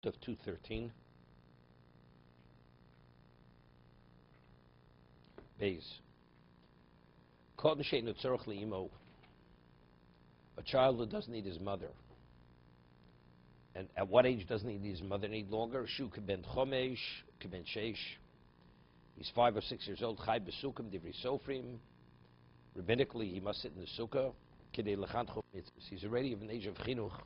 of 213. Beis. A child who doesn't need his mother. And at what age doesn't he need his mother any longer? Shu keben chomesh, keben sheish. He's 5 or 6 years old. Chai besukim divri sofrim. Rabbinically, he must sit in the sukkah. Kidei lechancho mitzvahs. He's already of an age of chinuch.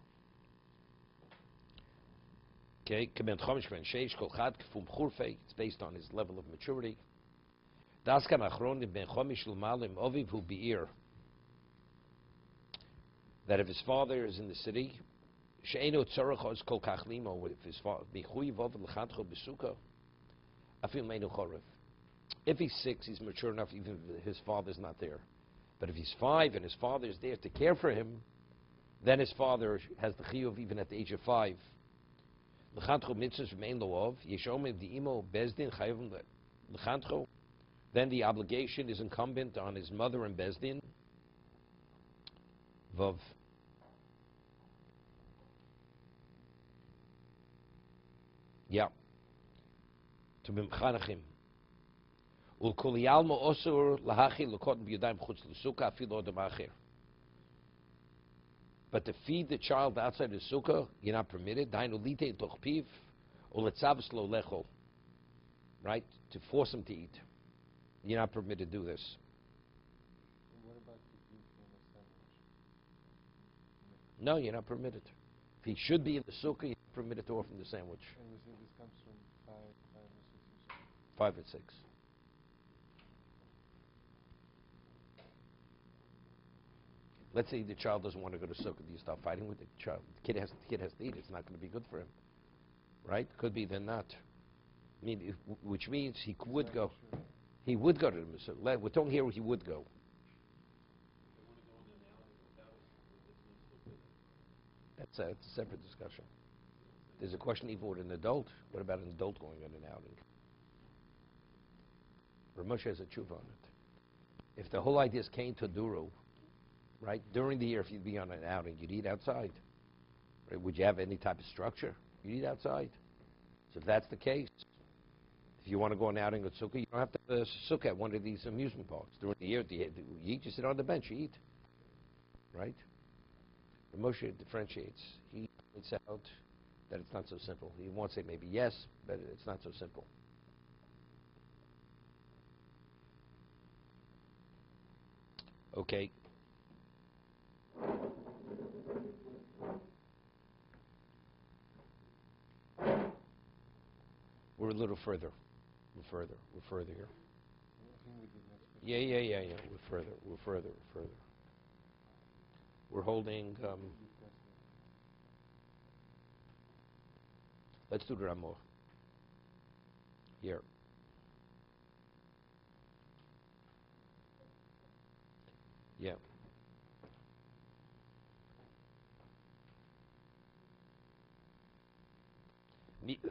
Okay, keben chomesh, keben sheish, kol chad kfum churfei. It's based on his level of maturity. Daskan achron ben chomesh l'malim oviv hu be'ir. That if his father is in the city, she'eno tzorachos kol kach limo, if his father bichuy vov l'chadcho besukkah, afil meinu chorev. If he's 6, he's mature enough, even if his father's not there. But if he's 5 and his father is there to care for him, then his father has the chiyuv even at the age of 5. L'chadcho mitzvahs v'mein lo ov, yeshomim di'imo bezdin chayavim l'chadcho. Then the obligation is incumbent on his mother and bezdin. Vav. Yeah. To be mechanachim. Ul-kol yalmo osur lahachi l'kot b'yadayim chutz l'sukkah afil odem acher. But to feed the child outside the sukkah, you're not permitted. Dainu lite toch piv, uletzavus lo lechol. Right? To force him to eat. You're not permitted to do this. What about the youth in a sandwich? No, you're not permitted. If he should be in the sukkah, you're not permitted to offer him the sandwich. And we say this comes from 5 or 6 years old. 5 and 6. Let's say the child doesn't want to go to sukkah. Do you stop fighting with the child? The kid has to eat. It's not going to be good for him, right? Could be, then not. I mean, which means he would go. Sure. He would go to the sukkah. We're talking here. He would go. That's a separate discussion. There's a question even with an adult. What about an adult going on an outing? Ramesh has a tshuva on it. If the whole idea is kain toduro, right? During the year, if you'd be on an outing, you'd eat outside. Right? Would you have any type of structure? You'd eat outside. So if that's the case, if you want to go on an outing with sukkah, you don't have to have a sukkah at one of these amusement parks. During the year, you eat, you sit on the bench, you eat. Right? Moshe differentiates. He points out that it's not so simple. He won't say maybe yes, but it's not so simple. Okay. We're a little further. We're further here. Yeah. We're further. We're holding. Let's do the Ramah. Here. Yeah.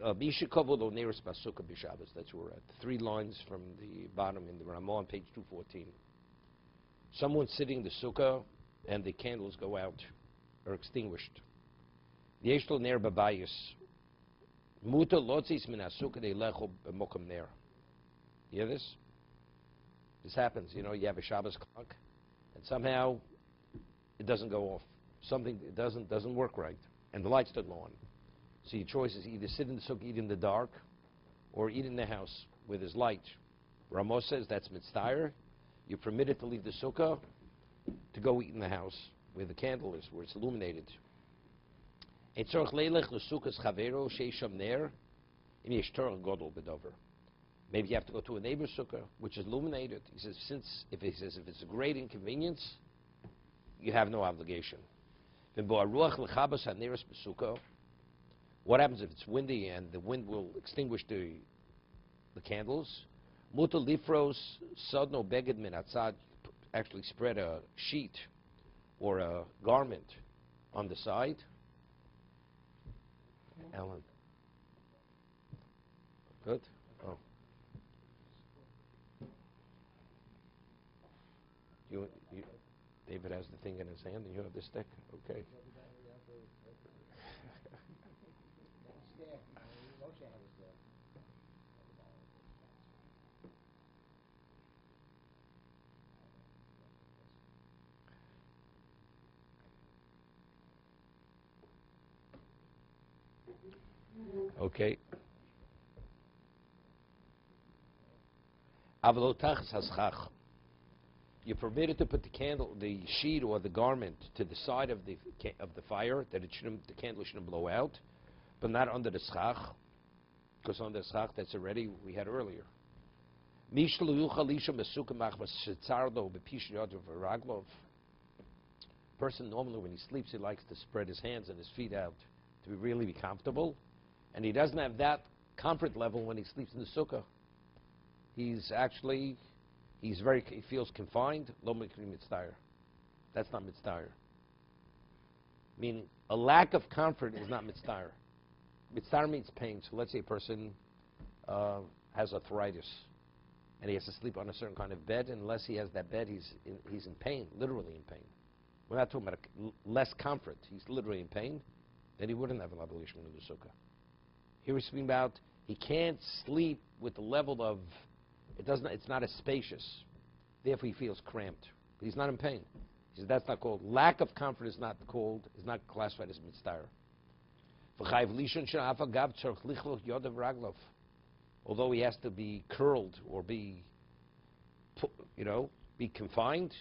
Mishikovo nearest Basuka Bishabas. That's where we're at. 3 lines from the bottom in the Ramah on page 214. Someone's sitting in the sukkah and the candles go out, are extinguished. Yeshlo ner babayis. Muta lotzis min asukah de lecho b'mokum ner. You hear this? This happens. You know, you have a Shabbos clock, and somehow it doesn't go off. Something doesn't work right, and the lights don't go on. So your choice is either sit in the sukkah, eat in the dark, or eat in the house with his light. Ramos says that's mitzvah. You're permitted to leave the sukkah to go eat in the house where the candle is, where it's illuminated. Maybe you have to go to a neighbor's sukkah, which is illuminated. He says, if it's a great inconvenience, you have no obligation. What happens if it's windy and the wind will extinguish the candles? Actually spread a sheet or a garment on the side. Ellen. Good? Oh. David has the thing in his hand and you have the stick? Okay. Okay. Avalotachas haschach. You're permitted to put the candle, the sheet or the garment to the side of the fire, that the candle shouldn't blow out, but not under the schach, because under the schach that's already we had earlier. Person normally when he sleeps he likes to spread his hands and his feet out to really be comfortable, and he doesn't have that comfort level when he sleeps in the sukkah. He feels confined. Lo mikri mitzdayer. That's not mitzdayer. Meaning, a lack of comfort is not mitzdayer. Mitzdayer means pain. So let's say a person has arthritis, and he has to sleep on a certain kind of bed. And unless he has that bed, he's in pain, literally in pain. We're not talking about less comfort. He's literally in pain. Then he wouldn't have an obligation to the sukkah. Here we're speaking about he can't sleep with the level of it's not as spacious. Therefore, he feels cramped. But he's not in pain. He says that's not called. Lack of comfort is not classified as mitzdayer. Although he has to be curled or be confined.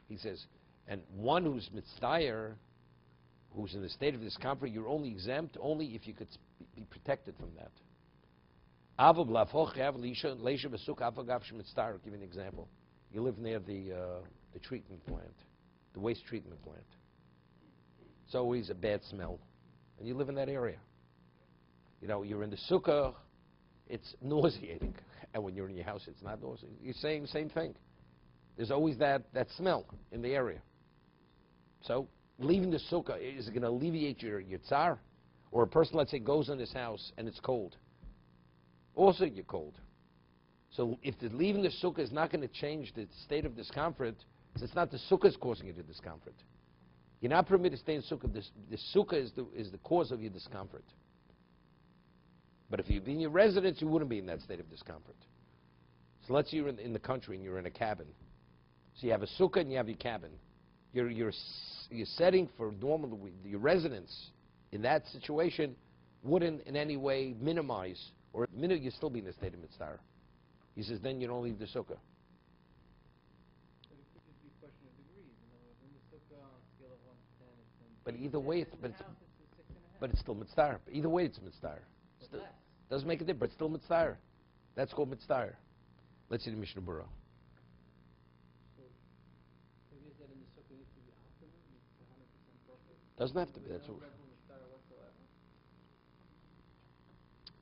He says, and one who's mitzdayer, who's in the state of discomfort, you're only exempt only if you could be protected from that. I'll give you an example. You live near the treatment plant, the waste treatment plant. It's always a bad smell, and you live in that area. You're in the sukkah, it's nauseating, and when you're in your house, it's not nauseating. You're saying the same thing. There's always that smell in the area. So leaving the sukkah, is it going to alleviate your tsar? Or a person, let's say, goes in his house and it's cold. Also you're cold. So if leaving the sukkah is not going to change the state of discomfort, it's not the sukkah is causing you the discomfort. You're not permitted to stay in sukkah. The sukkah is the cause of your discomfort. But if you'd be in your residence, you wouldn't be in that state of discomfort. So let's say you're in the country and you're in a cabin. So you have a sukkah and you have your cabin. Your setting for normal your residence in that situation wouldn't in any way minimize, or at the minute you'd still be in the state of mitzvah. He says then you don't leave the sukkah. But it could just be a question of degrees. In other words, in the sukkah on a scale of 1 to 10, it's going to be. But either way, it's still mitzvah. Either way, it's mitzvah. Doesn't make a difference, but it's still mitzvah. That's called mitzvah. Let's see the Mishna Berura. So it is that in the sukkah needs to be optimum, needs to be 100% perfect. Doesn't have to be. That's no what. level of mitzvah whatsoever.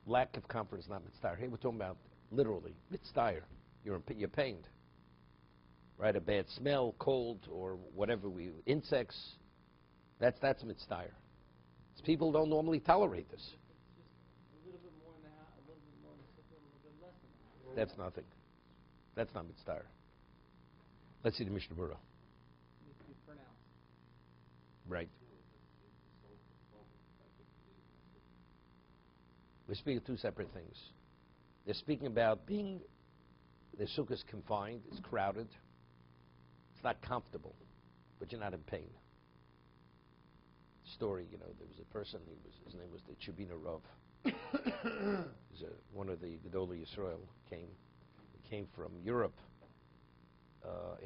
Lack of comfort is not mitzvah. Here we're talking about literally mitzvah. You're pained, right? A bad smell, cold, or whatever insects. That's mitzvah. People don't normally tolerate this. It's just a little bit more in the house, a little bit more in the sukkah, a little bit less in the house. That's nothing. That's not mitzvah. Let's see the Mishna Berura. Needs to be pronounced. Right. We're speaking of two separate things. They're speaking about the sukkah is confined, it's crowded, it's not comfortable, but you're not in pain. Story, there was a person, his name was the Chibina Rav. One of the Gedolei Yisrael came from Europe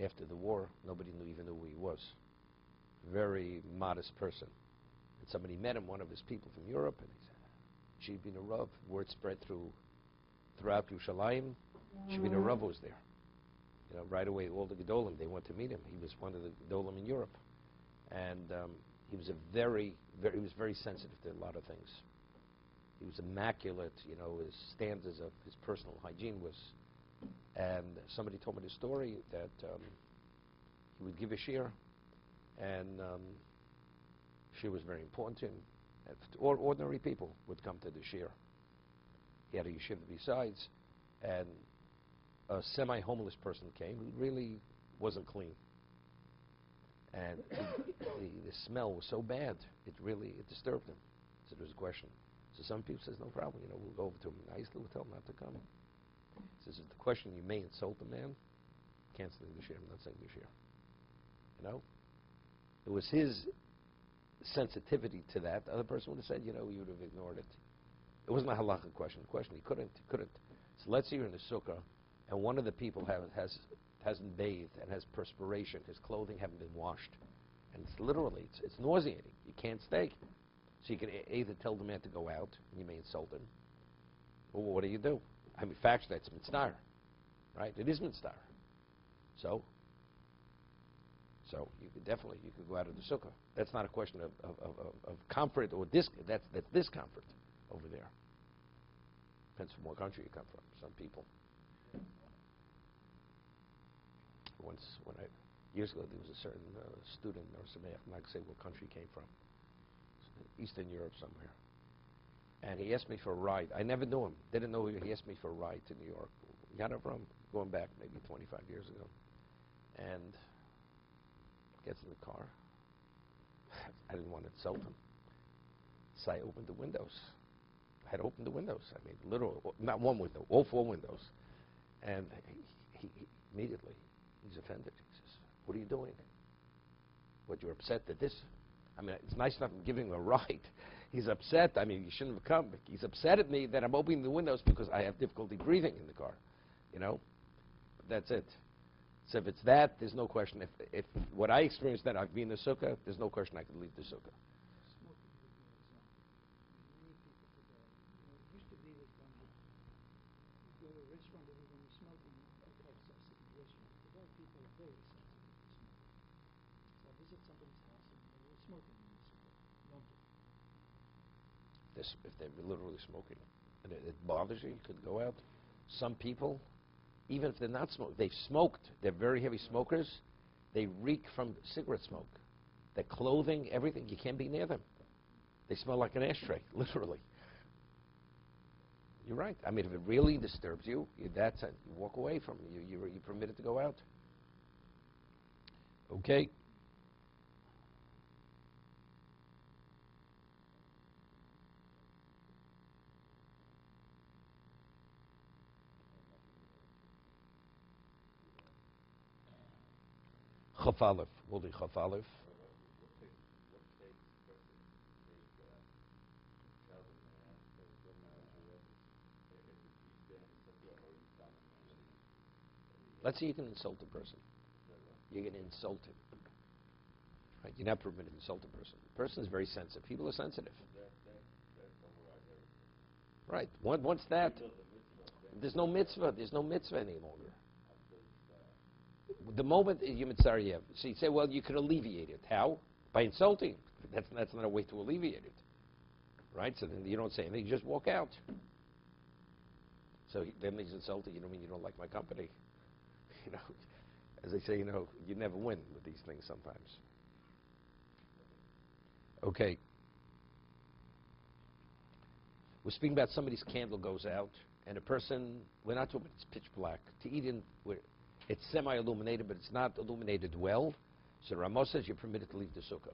after the war. Nobody even knew who he was. Very modest person. And somebody met him, one of his people from Europe, and he said, Chibina Rav. Word spread throughout Yerushalayim. Chibina Rav was there. Right away, all the Gedolim, they went to meet him. He was one of the Gedolim in Europe. And he was he was very sensitive to a lot of things. He was immaculate, his standards of his personal hygiene was. And somebody told me the story that he would give a shir, and shir was very important to him. Ordinary people would come to the shir. He had a yeshiva besides, and a semi-homeless person came who really wasn't clean. And the smell was so bad, it disturbed him. So there was a question. So some people says, no problem, we'll go over to him nicely, we'll tell him not to come. He says, the question, you may insult a man, canceling the share, I'm not saying the share. It was his sensitivity to that. The other person would have said, you would have ignored it. It wasn't a halakha question. The question, he couldn't. So let's say you're in the sukkah, and one of the people hasn't bathed and has perspiration. His clothing haven't been washed. And it's literally, it's nauseating. You can't stay. So you can either tell the man to go out, and you may insult him, or what do? I mean, factually, that's mitzvah, right? It is mitzvah. So you could go out of the sukkah. That's not a question of comfort or that's discomfort over there. Depends from what country you come from. Some people. Years ago, there was a certain student, or somebody, I'm not going to say what country he came from, Eastern Europe somewhere. And he asked me for a ride. I never knew him. Didn't know him. He asked me for a ride to New York. Got it from going back maybe 25 years ago. And gets in the car. I didn't want to insult him. So I opened the windows. I had opened the windows. I mean, literal, not one window, all four windows. And he immediately, he's offended. He says, what are you doing? What, you're upset that this? I mean, it's nice enough I'm giving him a ride. He's upset. I mean, you shouldn't have come. He's upset at me that I'm opening the windows because I have difficulty breathing in the car. That's it. So if it's that, there's no question. If what I experienced that I've been in the sukkah, there's no question I could leave the sukkah. Smoking would be an example. Many people today, it used to be that one would go to a restaurant, everyone was smoking, okay, so I sit in the restaurant. Today people are very sensitive to smoking. So I visit somebody's house and they're smoking in the sukkah. Don't do it. If they're literally smoking, and it bothers you, you could go out. Some people, even if they're not smoking, they've smoked. They're very heavy smokers. They reek from cigarette smoke. Their clothing, everything, you can't be near them. They smell like an ashtray, literally. You're right. I mean, if it really disturbs you, you walk away from it. You're permitted to go out. Okay. Chof Aleph. We'll do Chof Aleph. Let's say you can insult a person. You're going to insult him. Right? You're not permitted to insult a person. The person is very sensitive. People are sensitive. Right. Once that, there's no mitzvah. There's no mitzvah any longer. The moment you mitzvah, so you say, well, you could alleviate it. How? By insulting. That's not a way to alleviate it. Right? So then you don't say anything. You just walk out. So then he's insulted. You don't mean you don't like my company. As they say, you never win with these things sometimes. Okay. We're speaking about somebody's candle goes out, and a person, we're not talking, it's pitch black. To eat in, it's semi-illuminated, but it's not illuminated well. So Ramos says you're permitted to leave the sukkah.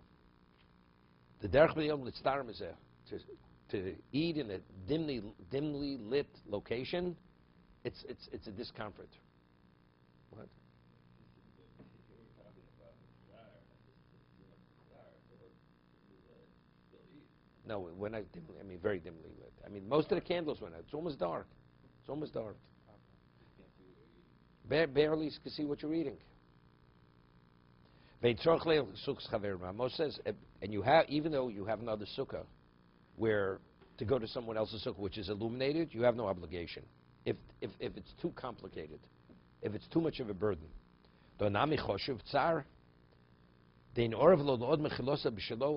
The derech b'yom litztarim is to eat in a dimly lit location. It's a discomfort. What? No, we're not dimly. I mean, very dimly lit. I mean, most of the candles went out. It's almost dark. It's almost dark. Barely you can see what you're eating. Moshe says, and you have, even though you have another sukkah, where to go to someone else's sukkah which is illuminated, you have no obligation. If it's too complicated, if it's too much of a burden, a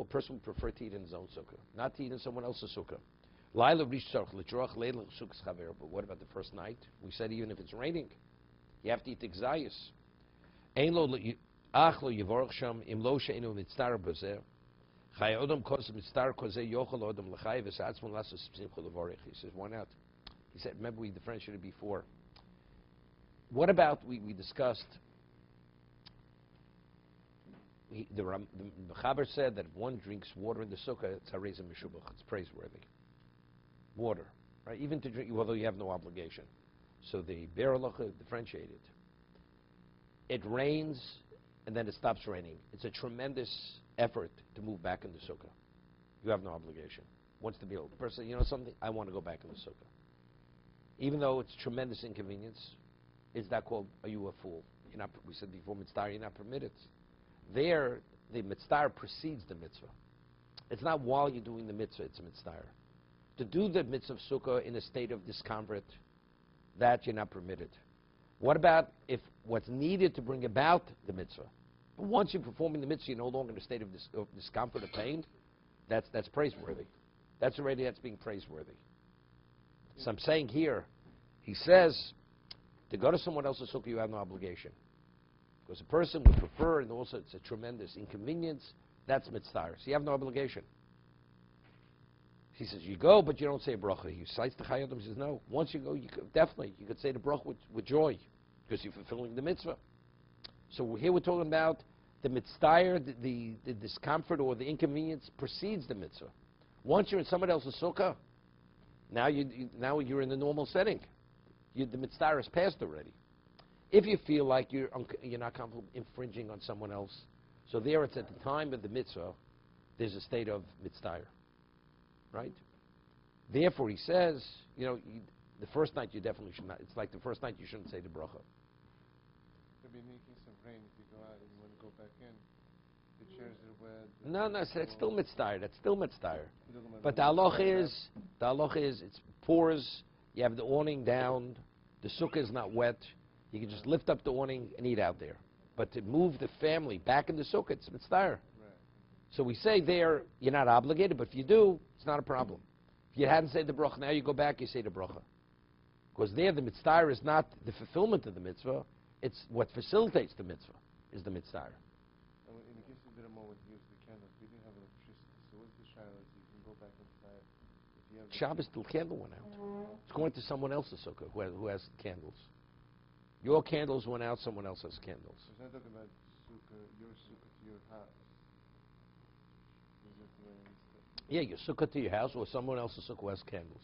person would prefer to eat in his own sukkah, not to eat in someone else's sukkah. But what about the first night? We said even if it's raining, you have to eat exayis. He says, why not? He said, remember we differentiated before. What about, we discussed, the Mechaber said that if one drinks water in the sukkah, it's harei mishubach, it's praiseworthy. Water, right? Even to drink, although you have no obligation. So the Be'er Halacha differentiated. It rains, and then it stops raining. It's a tremendous effort to move back in the sukkah. You have no obligation. Once the person, you know something, I want to go back in the sukkah. Even though it's tremendous inconvenience, is that called, are you a fool? You're not, we said before, mitzvah, you're not permitted. There, the mitzvah precedes the mitzvah. It's not while you're doing the mitzvah, it's a mitzvah. To do the mitzvah of sukkah in a state of discomfort, that you're not permitted. What about if what's needed to bring about the mitzvah? But once you're performing the mitzvah, you're no longer in a state of discomfort or pain. That's praiseworthy. That's being praiseworthy. So I'm saying here, he says, to go to someone else's sukkah, you have no obligation. Because a person would prefer, and also it's a tremendous inconvenience, that's mitzvah. So you have no obligation. He says, you go, but you don't say a bracha. He cites the Chayyim, he says, no. Once you go, you could say the bracha with joy, because you're fulfilling the mitzvah. So here we're talking about the mitzvah, the discomfort or the inconvenience precedes the mitzvah. Once you're in someone else's sukkah, now you're in the normal setting. The mitzvah is passed already. If you feel like you're not comfortable infringing on someone else, so there it's at the time of the mitzvah, there's a state of mitzvah, right? Therefore, he says, the first night you definitely should not. It's like the first night you shouldn't say the bracha. Maybe in the case of rain, if you go out and you want to go back in, the chairs are wet. No, it's still mitzvah. That's still mitzvah. But the halach is, it pours. You have the awning down. The sukkah is not wet. You can just lift up the awning and eat out there. But to move the family back in the sukkah, it's mitzvah. Right. So we say there, you're not obligated, but if you do, it's not a problem. If you hadn't said the bracha, now you go back, you say the bracha. Because there, the mitzvah is not the fulfillment of the mitzvah, it's what facilitates the mitzvah, is the mitzvah. In the case of the Ramah, when he used the candles, we didn't have electricity, so what's the shayla? You can go back inside. If you have Shabbos, the candle went out. It's going to someone else's sukkah who has candles. Your candles went out, someone else has candles. So it's not talking about your sukkah to your house. Is that the way I understand? Yeah, your sukkah to your house or someone else's sukkah who has candles.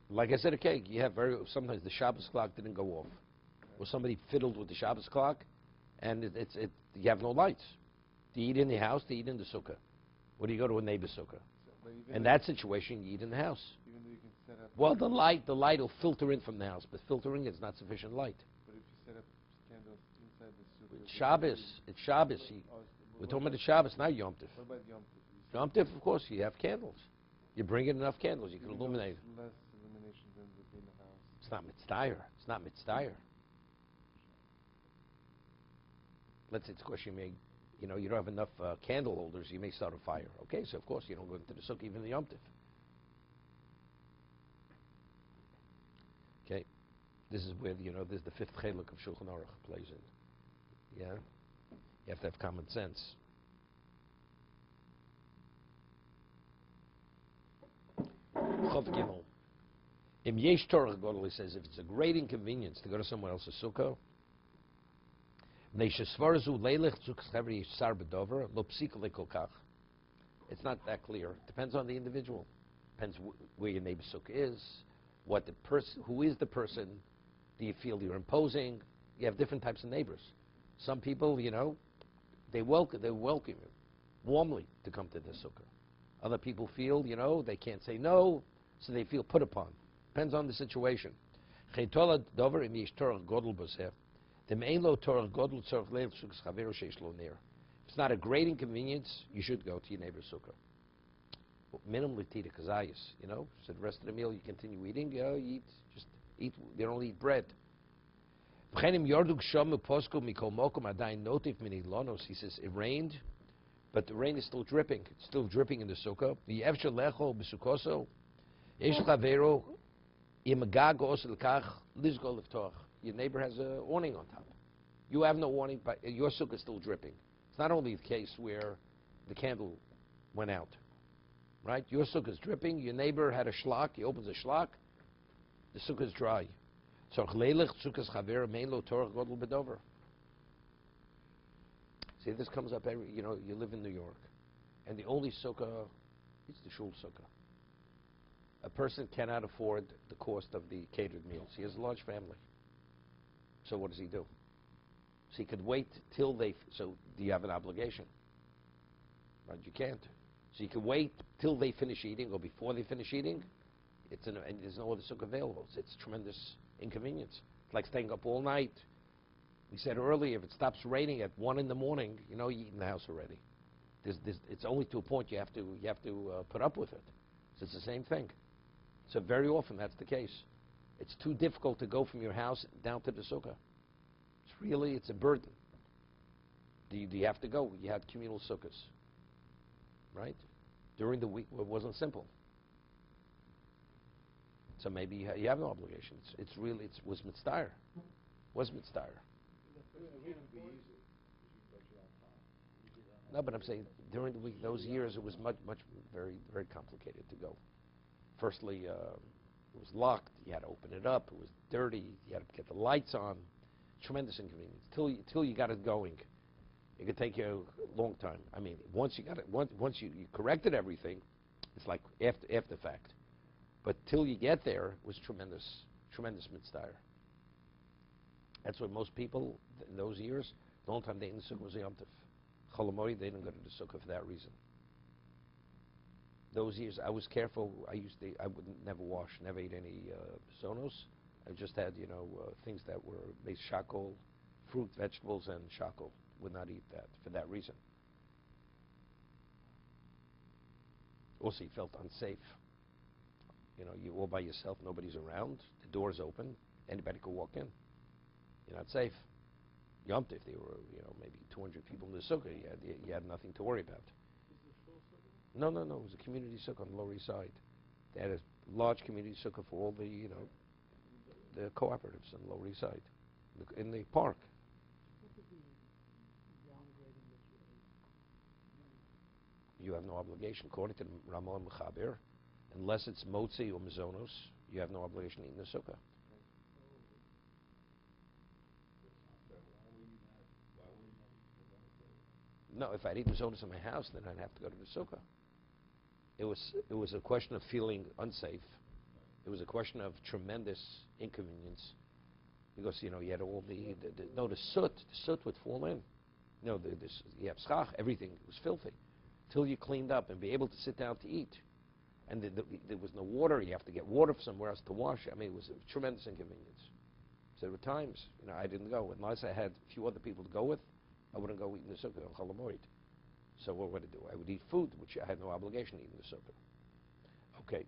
Like I said, okay, you have sometimes the Shabbos clock didn't go off. Or somebody fiddled with the Shabbos clock, and you have no lights. Do you eat in the house? Do you eat in the sukkah? Or do you go to a neighbor's sukkah? In that situation, you eat in the house. Even though you can set up... Well, the light will filter in from the house, but filtering is not sufficient light. But if you set up candles inside the sukkah... It's Shabbos. We're talking about the Shabbos, not Yom Tov. What about Yom Tov? Yom Tov, of course, you have candles. You bring in enough candles, you can illuminate. Less illumination than within the house. It's not mitzvah. It's not mitzvah. Let's say it's because you don't have enough candle holders, you may start a fire. Okay, so of course you don't go into the sukkah even the Yom Tov. Okay, this is where there's the fifth chelek of Shulchan Aruch plays in. Yeah, you have to have common sense. Chav Gimel. Im yesh Torah Godel, he says, if it's a great inconvenience to go to someone else's sukkah, it's not that clear. It depends on the individual. Depends where your neighbor's sukkah is, who is the person. Do you feel you're imposing? You have different types of neighbors. Some people, they welcome you warmly to come to the sukkah. Other people feel, they can't say no, so they feel put upon. Depends on the situation. It's not a great inconvenience, you should go to your neighbor's sukkah. Minimally tita kazayas, so the rest of the meal you continue eating, you eat, you don't eat bread. He says it rained, but the rain is still dripping. It's still dripping in the sukkah. Your neighbor has an awning on top. You have no awning, but your sukkah is still dripping. It's not only the case where the candle went out, right? Your sukkah is dripping. Your neighbor had a shlach. He opens a shlach. The sukkah is dry. So sukkah's chaver main lo torah godel bedover. See, this comes up every. You live in New York, and the only sukkah is the shul sukkah. A person cannot afford the cost of the catered meals. He has a large family. So what does he do? So he could wait till so do you have an obligation? Right, you can't. So you can wait till they finish eating or before they finish eating. And there's no other sukkah available. It's tremendous inconvenience. It's like staying up all night. We said earlier, if it stops raining at 1 in the morning, you eat in the house already. It's only to a point you have to put up with it. So it's the same thing. So very often that's the case. It's too difficult to go from your house down to the sukkah. It's a burden. Do you have to go? You had communal sukkahs, right? During the week, it wasn't simple. So maybe you have no obligation. It was mitzvah. Was mitzvah. No, but I'm saying during the week, those years, it was much, very, very complicated to go. Firstly, it was locked. You had to open it up. It was dirty. You had to get the lights on. Tremendous inconvenience. Till you got it going, it could take you a long time. I mean, once you got it, once you corrected everything, it's like after fact. But till you get there, it was tremendous mitzvah. That's what most people in those years, the only time they ate in the sukkah was Yom Tov. Cholamoid, they didn't go to the sukkah for that reason. Those years, I was careful. I would never wash, never eat any sonos. I just had, things that were made shakol, fruit, vegetables, and shakol. Would not eat that for that reason. Also, you felt unsafe. You're all by yourself. Nobody's around. The door's open. Anybody could walk in. You're not safe. Yom Tov, there were, maybe 200 people in the sukkah. You had nothing to worry about. No. It was a community sukkah on the Lower East Side. They had a large community sukkah for all the, the cooperatives on the Lower East Side, in the park. What was the downgrading that you ate? You have no obligation. According to the Ramah and Mechaber, unless it's motzi or mazonos, you have no obligation to eat in the sukkah. No, if I'd eat mazonos in my house, then I'd have to go to the sukkah. It was a question of feeling unsafe. It was a question of tremendous inconvenience, because you had all the soot would fall in. You have schach, everything was filthy, till you cleaned up and be able to sit down to eat. And there was no water. You have to get water from somewhere else to wash. I mean, it was a tremendous inconvenience. So there were times, I didn't go unless I had a few other people to go with. I wouldn't go eat in the sukkah on Cholamoid. So what would I do? I would eat food, which I had no obligation to eat in the sukkah. Okay.